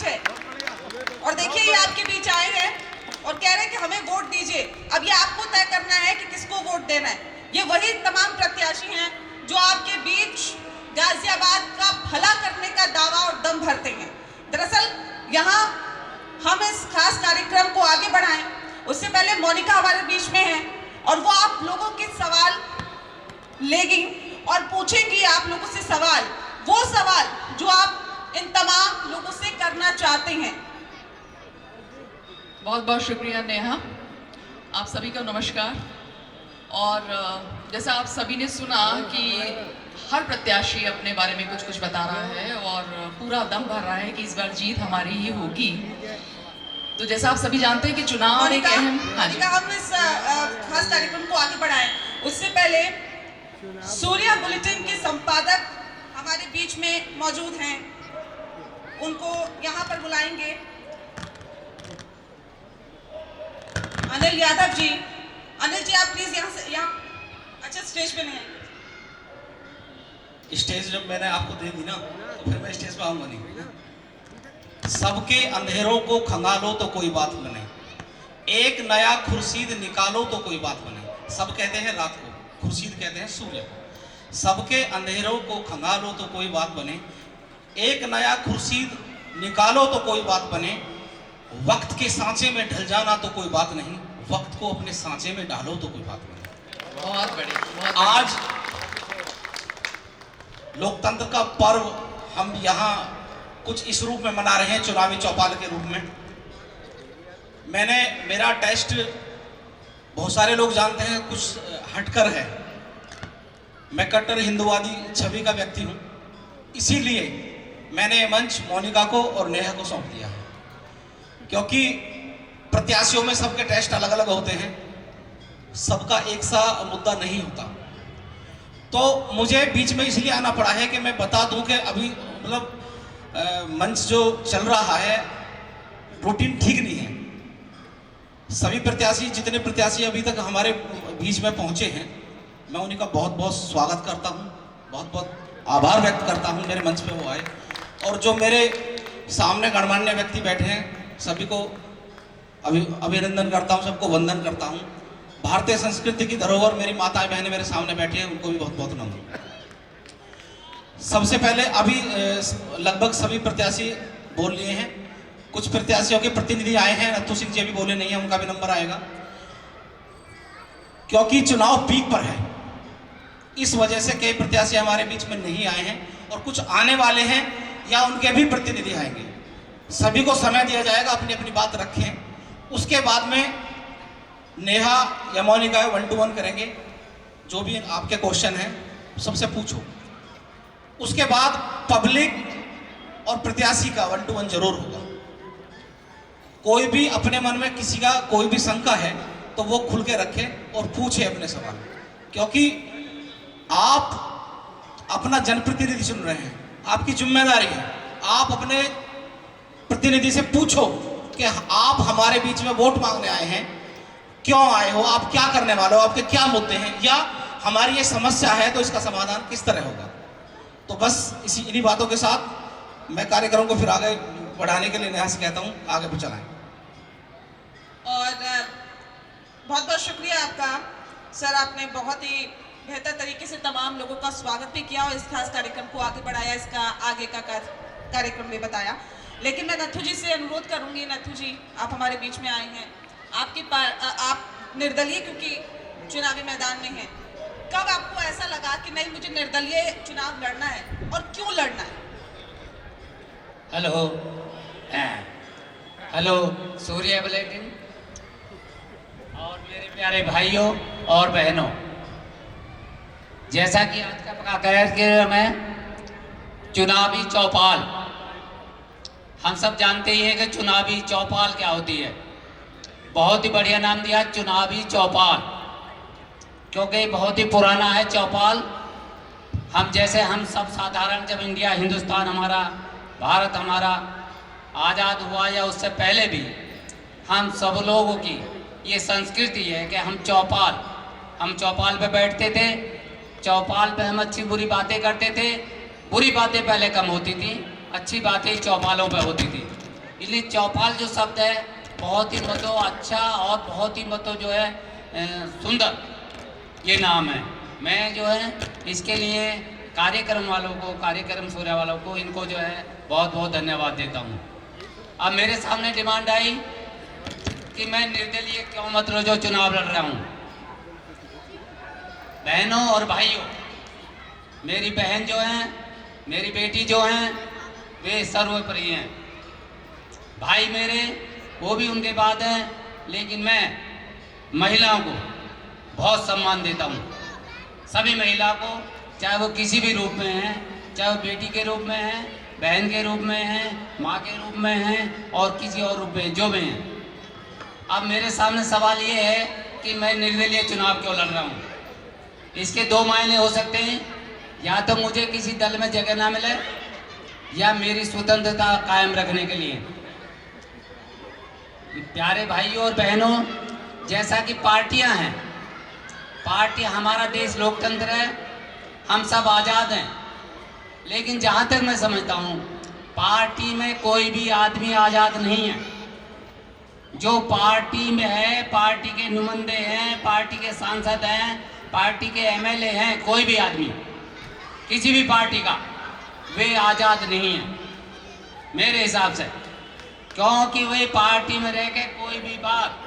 है। और देखिए ये आपके बीच आए हैं और कह रहे हैं कि हमें वोट दीजिए। अब ये आपको तय करना है कि किसको वोट देना है। ये वही तमाम प्रत्याशी हैं जो आपके बीच गाजियाबाद का भला करने का दावा और दम भरते हैं। दरअसल यहाँ हम इस खास कार्यक्रम को आगे बढ़ाएं उससे पहले मोनिका हमारे बीच में है और वो आप लोगों के सवाल लेगी और पूछेंगी आप लोगों से सवाल, वो सवाल जो आप इन तमाम लोगों से करना चाहते हैं। बहुत बहुत शुक्रिया नेहा, आप सभी को नमस्कार। और जैसा आप सभी ने सुना कि हर प्रत्याशी अपने बारे में कुछ कुछ बता रहा है और पूरा दम भर रहा है कि इस बार जीत हमारी ही होगी। तो जैसा आप सभी जानते हैं कि चुनाव एक अहम, हम इस खास कार्यक्रम को आगे बढ़ाएं उससे पहले सूर्या बुलेटिन के संपादक हमारे बीच में मौजूद हैं, उनको यहाँ पर बुलाएंगे। अनिल यादव जी, अनिल जी आप प्लीज यहाँ से, यहाँ अच्छा स्टेज पे नहीं है। स्टेज जब मैंने आपको दे दी ना तो फिर मैं स्टेज पे आऊंगा नहीं। सबके अंधेरों को खंगालो तो कोई बात बने, एक नया खुर्शीद निकालो तो कोई बात बने। सब कहते हैं रात को, खुर्शीद कहते हैं सूर्य को। सबके अंधेरों को खंगालो तो कोई बात बने, एक नया खुर्शीद निकालो तो कोई बात बने। वक्त के सांचे में ढल जाना तो कोई बात नहीं, वक्त को अपने सांचे में डालो तो कोई बात बने। बहुत बढ़िया। आज लोकतंत्र का पर्व हम यहाँ कुछ इस रूप में मना रहे हैं, चुनावी चौपाल के रूप में। मेरा टेस्ट बहुत सारे लोग जानते हैं कुछ हटकर है। मैं कट्टर हिंदुवादी छवि का व्यक्ति हूँ, इसीलिए मैंने ये मंच मोनिका को और नेहा को सौंप दिया है, क्योंकि प्रत्याशियों में सबके टेस्ट अलग अलग होते हैं, सबका एक सा मुद्दा नहीं होता। तो मुझे बीच में इसलिए आना पड़ा है कि मैं बता दूं कि अभी मतलब मंच जो चल रहा है रूटीन ठीक नहीं है। सभी प्रत्याशी, जितने प्रत्याशी अभी तक हमारे बीच में पहुंचे हैं, मैं उनका बहुत बहुत स्वागत करता हूं, बहुत बहुत आभार व्यक्त करता हूं मेरे मंच पे वो आए। और जो मेरे सामने गणमान्य व्यक्ति बैठे हैं सभी को अभिनंदन करता हूं, सबको वंदन करता हूं। भारतीय संस्कृति की धरोहर मेरी माताएं बहनें मेरे सामने बैठी हैं, उनको भी बहुत बहुत नमन। सबसे पहले अभी लगभग सभी प्रत्याशी बोल लिए हैं, कुछ प्रत्याशियों के प्रतिनिधि आए हैं, नथु सिंह जी अभी बोले नहीं है, उनका भी नंबर आएगा। क्योंकि चुनाव पीक पर है, इस वजह से कई प्रत्याशी हमारे बीच में नहीं आए हैं और कुछ आने वाले हैं या उनके भी प्रतिनिधि आएंगे। सभी को समय दिया जाएगा, अपनी अपनी बात रखें। उसके बाद में नेहा या मोनिका 1-to-1 करेंगे, जो भी आपके क्वेश्चन हैं सबसे पूछो। उसके बाद पब्लिक और प्रत्याशी का 1-to-1 जरूर होगा। कोई भी अपने मन में किसी का कोई भी शंका है तो वो खुल के रखे और पूछे अपने सवाल, क्योंकि आप अपना जनप्रतिनिधि चुन रहे हैं, आपकी जिम्मेदारी है। आप अपने प्रतिनिधि से पूछो कि आप हमारे बीच में वोट मांगने आए हैं, क्यों आए हो, आप क्या करने वाले हो, आपके क्या मुद्दे हैं, या हमारी ये समस्या है तो इसका समाधान किस तरह होगा। तो बस इन्हीं बातों के साथ मैं कार्यक्रम को फिर आगे बढ़ाने के लिए नेहा से कहता हूँ आगे भी चलाएं। और बहुत बहुत शुक्रिया आपका सर, आपने बहुत ही बेहतर तरीके से तमाम लोगों का स्वागत भी किया और इस खास कार्यक्रम को आगे बढ़ाया, इसका आगे का कार्यक्रम भी बताया। लेकिन मैं नथु जी से अनुरोध करूंगी, नथु जी आप हमारे बीच में आए हैं, आप निर्दलीय क्योंकि चुनावी मैदान में हैं, कब आपको ऐसा लगा कि नहीं मुझे निर्दलीय चुनाव लड़ना है और क्यों लड़ना है? हेलो सूर्य बुलेटिन और मेरे प्यारे भाइयों और बहनों, जैसा कि आज का कार्यक्रम है चुनावी चौपाल, हम सब जानते ही हैं कि चुनावी चौपाल क्या होती है। बहुत ही बढ़िया नाम दिया चुनावी चौपाल, क्योंकि बहुत ही पुराना है चौपाल। हम सब साधारण, जब इंडिया हिंदुस्तान हमारा, भारत हमारा आज़ाद हुआ या उससे पहले भी हम सब लोगों की ये संस्कृति है कि हम चौपाल पे बैठते थे, चौपाल पे हम अच्छी बुरी बातें करते थे। बुरी बातें पहले कम होती थी, अच्छी बातें चौपालों पे होती थी। इसलिए चौपाल जो शब्द है बहुत ही मतलब अच्छा और बहुत ही मतलब जो है सुंदर ये नाम है। मैं जो है इसके लिए कार्यक्रम वालों को, कार्यक्रम सूर्य वालों को, इनको जो है बहुत बहुत धन्यवाद देता हूँ। अब मेरे सामने डिमांड आई कि मैं निर्दलीय क्यों मतलब जो चुनाव लड़ रहा हूँ। बहनों और भाइयों, मेरी बहन जो है, मेरी बेटी जो हैं, वे सर्वोपरि हैं। भाई मेरे वो भी उनके बाद हैं, लेकिन मैं महिलाओं को बहुत सम्मान देता हूँ। सभी महिला को, चाहे वो किसी भी रूप में हैं, चाहे वो बेटी के रूप में हैं, बहन के रूप में हैं, माँ के रूप में हैं और किसी और रूप में जो भी हैं। अब मेरे सामने सवाल ये है कि मैं निर्दलीय चुनाव क्यों लड़ रहा हूँ। इसके दो मायने हो सकते हैं, या तो मुझे किसी दल में जगह ना मिले या मेरी स्वतंत्रता कायम रखने के लिए। प्यारे भाइयों और बहनों, जैसा कि पार्टियां हैं, पार्टी, हमारा देश लोकतंत्र है, हम सब आज़ाद हैं, लेकिन जहाँ तक मैं समझता हूँ पार्टी में कोई भी आदमी आज़ाद नहीं है। जो पार्टी में है, पार्टी के नुमाइंदे हैं, पार्टी के सांसद हैं, पार्टी के एमएलए हैं, कोई भी आदमी किसी भी पार्टी का, वे आज़ाद नहीं है मेरे हिसाब से। क्योंकि वे पार्टी में रह के कोई भी बात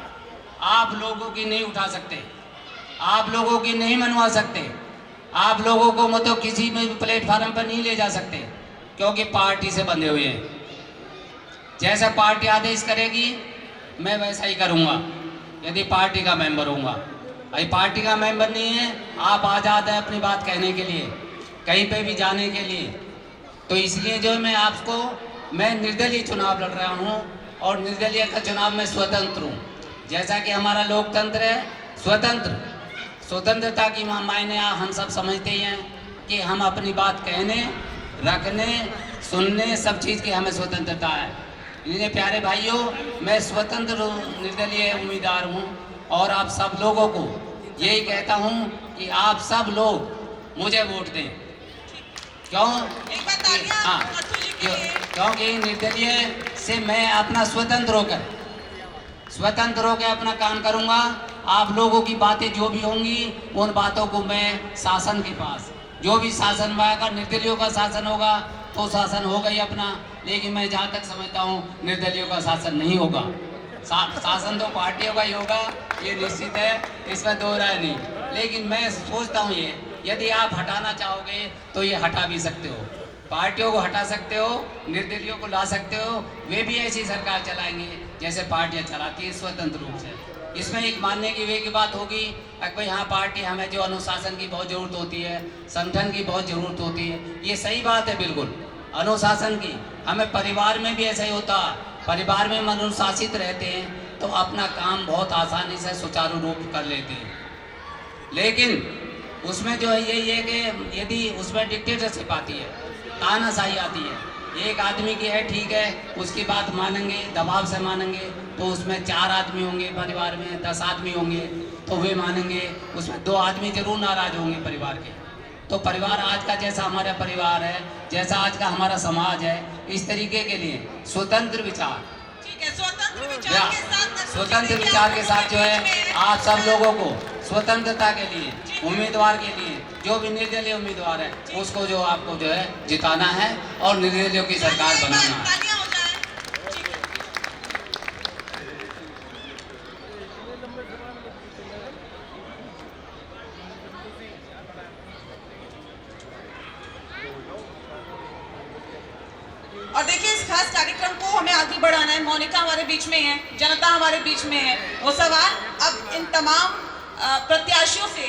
आप लोगों की नहीं उठा सकते, आप लोगों की नहीं मनवा सकते, आप लोगों को मतलब किसी भी प्लेटफार्म पर नहीं ले जा सकते, क्योंकि पार्टी से बंधे हुए हैं। जैसा पार्टी आदेश करेगी मैं वैसा ही करूँगा, यदि पार्टी का मेंबर होऊंगा। अभी पार्टी का मेंबर नहीं है, आप आज़ाद हैं अपनी बात कहने के लिए, कहीं पे भी जाने के लिए। तो इसलिए जो मैं आपको, मैं निर्दलीय चुनाव लड़ रहा हूँ और निर्दलीय का चुनाव में स्वतंत्र हूँ। जैसा कि हमारा लोकतंत्र है, स्वतंत्रता की मायने हम सब समझते ही हैं कि हम अपनी बात कहने, रखने, सुनने, सब चीज़ की हमें स्वतंत्रता है। इसलिए प्यारे भाइयों, मैं स्वतंत्र निर्दलीय उम्मीदवार हूँ और आप सब लोगों को यही कहता हूँ कि आप सब लोग मुझे वोट दें। क्यों? एक बात तालियां हाँ, नथु जी के लिए। क्योंकि निर्दलीय से मैं अपना स्वतंत्र होकर अपना काम करूँगा। आप लोगों की बातें जो भी होंगी उन बातों को मैं शासन के पास, जो भी शासन में आएगा, निर्दलीयों का शासन होगा तो शासन होगा ही अपना, लेकिन मैं जहाँ तक समझता हूँ निर्दलीयों का शासन नहीं होगा। शासन तो पार्टियों का ही होगा, ये निश्चित है, इसमें दो राय नहीं। लेकिन मैं सोचता हूँ ये, यदि आप हटाना चाहोगे तो ये हटा भी सकते हो, पार्टियों को हटा सकते हो, निर्दलीयों को ला सकते हो। वे भी ऐसी सरकार चलाएंगे जैसे पार्टियाँ चलाती है स्वतंत्र रूप से। इसमें एक मानने की वे की बात होगी कि भाई हाँ, पार्टी हमें जो अनुशासन की बहुत ज़रूरत होती है, संगठन की बहुत ज़रूरत होती है, ये सही बात है बिल्कुल, अनुशासन की। हमें परिवार में भी ऐसा ही होता, परिवार में हम अनुशासित रहते हैं तो अपना काम बहुत आसानी से सुचारू रूप कर लेते हैं। लेकिन उसमें जो है यही है कि यदि उसमें डिक्टेटरशिप आती है, तानाशाही आती है, एक आदमी की है ठीक है, उसकी बात मानेंगे, दबाव से मानेंगे, तो उसमें 4 आदमी होंगे, परिवार में 10 आदमी होंगे तो वे मानेंगे, उसमें 2 आदमी जरूर नाराज होंगे परिवार के। तो परिवार आज का जैसा हमारा परिवार है, जैसा आज का हमारा समाज है, इस तरीके के लिए स्वतंत्र विचार, ठीक है, स्वतंत्र विचार के साथ स्वतंत्र विचार के साथ जो है आप सब लोगों को स्वतंत्रता के लिए, उम्मीदवार के लिए, जो भी निर्दलीय उम्मीदवार है उसको जो आपको जो है जिताना है और निर्दलीयों की सरकार बनाना है। तालियां हो जाए। ठीक है। और देखिए, इस खास कार्यक्रम को हमें आगे बढ़ाना है। मोनिका हमारे बीच में है, जनता हमारे बीच में है। वो सवाल अब इन तमाम प्रत्याशियों से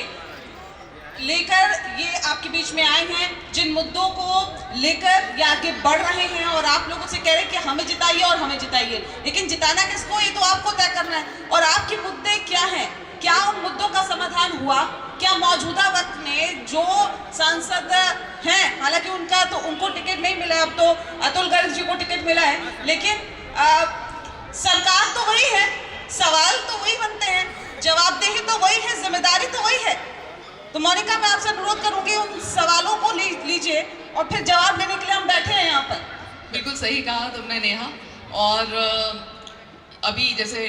लेकर ये आपके बीच में आए हैं, जिन मुद्दों को लेकर ये आगे बढ़ रहे हैं और आप लोगों से कह रहे हैं कि हमें जिताइए और हमें जिताइए। लेकिन जिताना किसको, ये तो आपको तय करना है। और आपके मुद्दे क्या हैं, क्या उन मुद्दों का समाधान हुआ? क्या मौजूदा वक्त में जो सांसद हैं, हालांकि उनको टिकट नहीं मिला, अब तो अतुल गर्ग जी को टिकट मिला है, लेकिन सरकार तो वही है, सवाल तो वही बनते हैं, जवाबदेही तो वही है, जिम्मेदारी तो वही है। तो मोनिका, मैं आपसे अनुरोध करूंगी उन सवालों को लीजिए और फिर जवाब देने के लिए हम बैठे हैं यहाँ पर। बिल्कुल सही कहा तुमने नेहा। और अभी जैसे